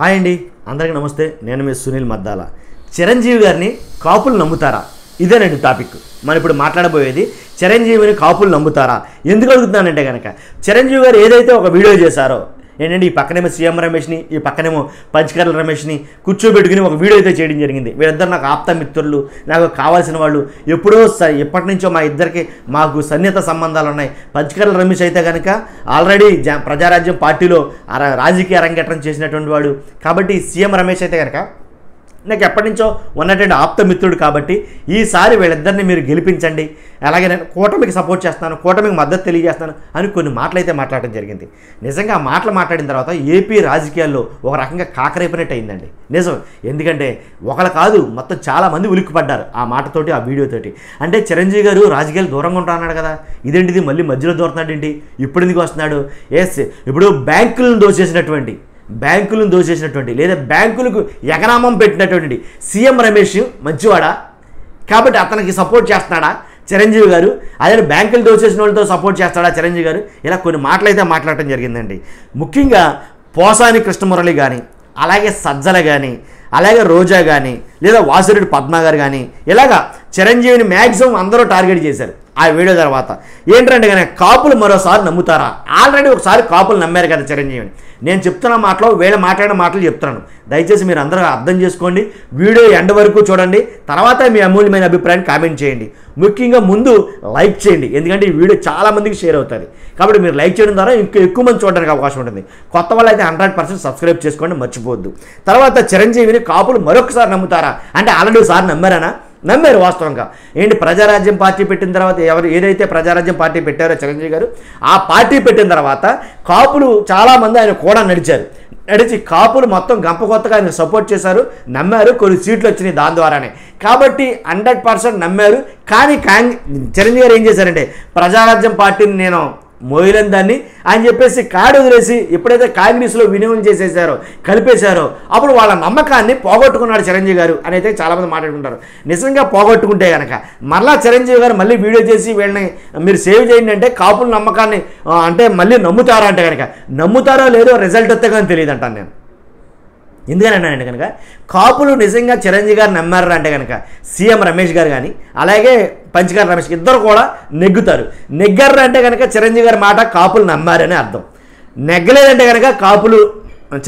Hi అండి, అందరికీ నమస్తే. నేను మీ సునీల్ మద్దాల. చిరంజీవి గారిని కాపులు నమ్ముతారా? ఇదేనండి టాపిక్. మనం ఇప్పుడు మాట్లాడబోయేది చిరంజీవిని కాపులు నమ్ముతారా. ఎందుకు అడుగుతున్నానంటే కనుక చిరంజీవి గారు ఏదైతే ఒక వీడియో చేశారో ఏంటంటే ఈ పక్కనేమో సీఎం రమేష్ని, ఈ పక్కనేమో పంచకర్ల రమేష్ని కూర్చోబెట్టుకుని ఒక వీడియో అయితే చేయడం జరిగింది. వీళ్ళిద్దరు నాకు ఆప్త మిత్రులు, నాకు కావాల్సిన వాళ్ళు. ఎప్పటి నుంచో మా ఇద్దరికి మాకు సన్నిహిత సంబంధాలు ఉన్నాయి. పంచకర్ల రమేష్ అయితే కనుక ఆల్రెడీ ప్రజారాజ్యం పార్టీలో రాజకీయ అరంగేట్రం చేసినటువంటి వాడు. కాబట్టి సీఎం రమేష్ అయితే కనుక నాకు ఎప్పటి నుంచో ఉన్నటువంటి ఆప్తమిత్రుడు. కాబట్టి ఈసారి వీళ్ళిద్దరిని మీరు గెలిపించండి, అలాగే నేను కూటమికి సపోర్ట్ చేస్తాను, కూటమికి మద్దతు తెలియజేస్తాను అని కొన్ని మాటలు అయితే మాట్లాడడం జరిగింది. నిజంగా ఆ మాటలు మాట్లాడిన తర్వాత ఏపీ రాజకీయాల్లో ఒక రకంగా కాకరైపోయినట్టు అయిందండి. నిజం. ఎందుకంటే ఒకళ్ళు కాదు, మొత్తం చాలామంది ఉలిక్కిపడ్డారు ఆ మాటతోటి, ఆ వీడియోతోటి. అంటే చిరంజీవి గారు రాజకీయాలు దూరంగా ఉంటా అన్నాడు కదా, ఇదేంటిది మళ్ళీ మధ్యలో దూరుతున్నాడు ఏంటి, ఇప్పుడు ఎందుకు వస్తున్నాడు? ఇప్పుడు బ్యాంకులను దోచేసినటువంటి లేదా బ్యాంకులకు ఎగనామం పెట్టినటువంటి సీఎం రమేష్ మంచివాడా? కాబట్టి అతనికి సపోర్ట్ చేస్తున్నాడా చిరంజీవి గారు? అదే బ్యాంకులు దోచేసిన వాళ్ళతో సపోర్ట్ చేస్తాడా చిరంజీవి గారు? ఇలా కొన్ని మాటలు అయితే మాట్లాడటం జరిగిందండి. ముఖ్యంగా పోసాని కృష్ణమురళి కానీ, అలాగే సజ్జల కానీ, అలాగే రోజా కానీ, లేదా వాసిరెడ్డి పద్మ గారు కానీ, ఇలాగా చిరంజీవిని మ్యాక్సిమం అందరూ టార్గెట్ చేశారు ఆ వీడియో తర్వాత. ఏంటంటే కానీ కాపులు మరోసారి నమ్ముతారా? ఆల్రెడీ ఒకసారి కాపులు నమ్మారు కదా చిరంజీవిని. నేను చెప్తున్న మాటలో వీళ్ళ మాట్లాడిన మాటలు చెప్తున్నాను. దయచేసి మీరు అందరూ అర్థం చేసుకోండి, వీడియో ఎండ్ వరకు చూడండి, తర్వాత మీ అమూల్యమైన అభిప్రాయాన్ని కామెంట్ చేయండి. ముఖ్యంగా ముందు లైక్ చేయండి, ఎందుకంటే ఈ వీడియో చాలామందికి షేర్ అవుతుంది. కాబట్టి మీరు లైక్ చేయడం ద్వారా ఇంకా ఎక్కువ మంది చూడడానికి అవకాశం ఉంటుంది. కొత్త వాళ్ళు అయితే 100% సబ్స్క్రైబ్ చేసుకోండి, మర్చిపోవద్దు. తర్వాత చిరంజీవిని కాపులు మరొకసారి నమ్ముతారా అంటే ఆల్రెడీ ఒకసారి నమ్మారు వాస్తవంగా. ఏంటి ప్రజారాజ్యం పార్టీ పెట్టిన తర్వాత ఏదైతే ప్రజారాజ్యం పార్టీ పెట్టారో చిరంజీవి గారు, ఆ పార్టీ పెట్టిన తర్వాత కాపులు చాలామంది ఆయన కూడా నడిచి కాపులు మొత్తం గంప కొత్తగా ఆయన సపోర్ట్ చేశారు, నమ్మారు, కొన్ని సీట్లు వచ్చినాయి దాని ద్వారానే. కాబట్టి 100% నమ్మారు. కానీ చిరంజీవి గారు ఏం చేశారంటే ప్రజారాజ్యం పార్టీని నేను మోయలేని దాన్ని అని చెప్పేసి కాడు వదిలేసి ఎప్పుడైతే కాంగ్రెస్లో వినియోగం చేసేసారో, కలిపేశారో, అప్పుడు వాళ్ళ నమ్మకాన్ని పోగొట్టుకున్నాడు చిరంజీవి గారు అని అయితే చాలామంది మాట్లాడుకుంటారు. నిజంగా పోగొట్టుకుంటే కనుక మళ్ళీ చిరంజీవి గారు మళ్ళీ వీడియో చేసి వీళ్ళని మీరు సేవ్ చేయండి అంటే కాపుల నమ్మకాన్ని అంటే మళ్ళీ నమ్ముతారా అంటే కనుక నమ్ముతారో లేదో రిజల్ట్ వస్తే కానీ తెలియదు అంటాను నేను. ఎందుకనంటే కనుక కాపులు నిజంగా చిరంజీవి గారు నమ్మారు అంటే కనుక సీఎం రమేష్ గారు కానీ, అలాగే పంచకర్ల రమేష్ ఇద్దరు కూడా నెగ్గారు అంటే కనుక చిరంజీవి గారి మాట కాపులు నమ్మారని అర్థం. నెగ్గలేదంటే కనుక కాపులు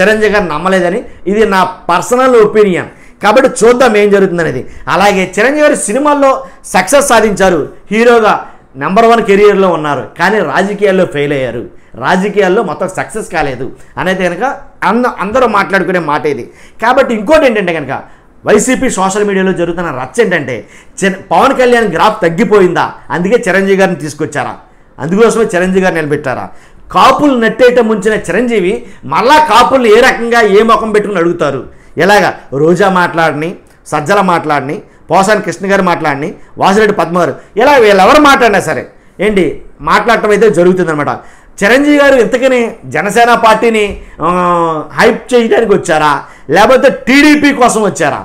చిరంజీవి గారు నమ్మలేదని. ఇది నా పర్సనల్ ఒపీనియన్. కాబట్టి చూద్దాం ఏం జరుగుతుందనేది. అలాగే చిరంజీవి గారు సినిమాల్లో సక్సెస్ సాధించారు, హీరోగా నెంబర్ 1 కెరియర్లో ఉన్నారు, కానీ రాజకీయాల్లో ఫెయిల్ అయ్యారు, రాజకీయాల్లో మొత్తం సక్సెస్ కాలేదు అనేది కనుక అందరూ మాట్లాడుకునే మాట ఇది. కాబట్టి ఇంకోటి ఏంటంటే కనుక వైసీపీ సోషల్ మీడియాలో జరుగుతున్న రచ్చ ఏంటంటే పవన్ కళ్యాణ్ గ్రాఫ్ తగ్గిపోయిందా, అందుకే చిరంజీవి గారిని తీసుకొచ్చారా, అందుకోసమే చిరంజీవి గారిని నిలబెట్టారా? కాపులు నెట్టేయటం ముంచిన చిరంజీవి మళ్ళా కాపులు ఏ రకంగా ఏ ముఖం పెట్టుకుని అడుగుతారు? ఎలాగా రోజా మాట్లాడిని, సజ్జల మాట్లాడిని, పోసాని కృష్ణ గారు మాట్లాడిని, వాసిరెడ్డి పద్మ గారు, ఇలా వీళ్ళెవరు మాట్లాడినా సరే ఏంటి మాట్లాడటం అయితే జరుగుతుందన్నమాట. చిరంజీవి గారు ఇంతకని జనసేన పార్టీని హైప్ చేయడానికి వచ్చారా, లేకపోతే టీడీపీ కోసం వచ్చారా?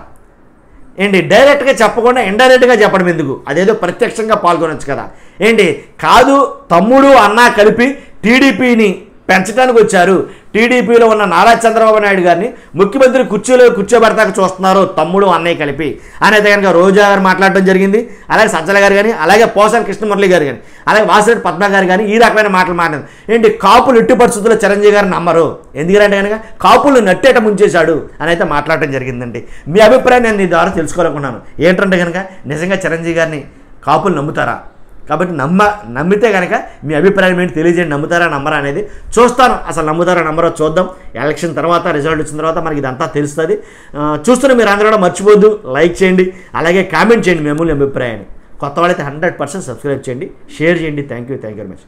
ఏంటి డైరెక్ట్గా చెప్పకుండా ఇండైరెక్ట్గా చెప్పడం ఎందుకు? అదేదో ప్రత్యక్షంగా పాల్గొనొచ్చు కదా. ఏంటి కాదు, తమ్ముడు అన్న కలిపి టీడీపీని పెంచడానికి వచ్చారు. టీడీపీలో ఉన్న నారా చంద్రబాబు నాయుడు గారిని ముఖ్యమంత్రి కుర్చీలో కూర్చోబెడతాక చూస్తున్నారు తమ్ముడు అన్నయ్య కలిపి అనేది కనుక రోజా గారు మాట్లాడటం జరిగింది. అలాగే సజ్జల గారు కానీ, అలాగే పోసాని కృష్ణమురళి గారు కానీ, అలాగే వాసిరెడ్డి పద్మ గారు కానీ ఈ రకమైన మాటలు మాట్లాడారు. ఏంటి కాపులు ఎట్టి పరిస్థితుల్లో చిరంజీవి గారు నమ్మరు, ఎందుకంటే కనుక కాపులు నట్టేట ముంచేశాడు అని అయితే మాట్లాడటం జరిగిందండి. మీ అభిప్రాయం నేను నీ ద్వారా తెలుసుకోవాలనుకున్నాను. ఏంటంటే కనుక నిజంగా చిరంజీవి గారిని కాపులు నమ్ముతారా? కాబట్టి నమ్మితే కనుక మీ అభిప్రాయం ఏంటి తెలియజేయండి. నమ్ముతారా నమ్మరా అనేది చూస్తాను. అసలు నమ్ముతారా నమ్మరో చూద్దాం. ఎలక్షన్ తర్వాత రిజల్ట్ వచ్చిన తర్వాత మనకి ఇదంతా తెలుస్తుంది. చూస్తున్న మీరు అందరూ కూడా మర్చిపోద్దు, లైక్ చేయండి, అలాగే కామెంట్ చేయండి మీ అమూల్య అభిప్రాయాన్ని. కొత్త వాళ్ళైతే 100% సబ్స్క్రైబ్ చేయండి, షేర్ చేయండి. Thank you very much.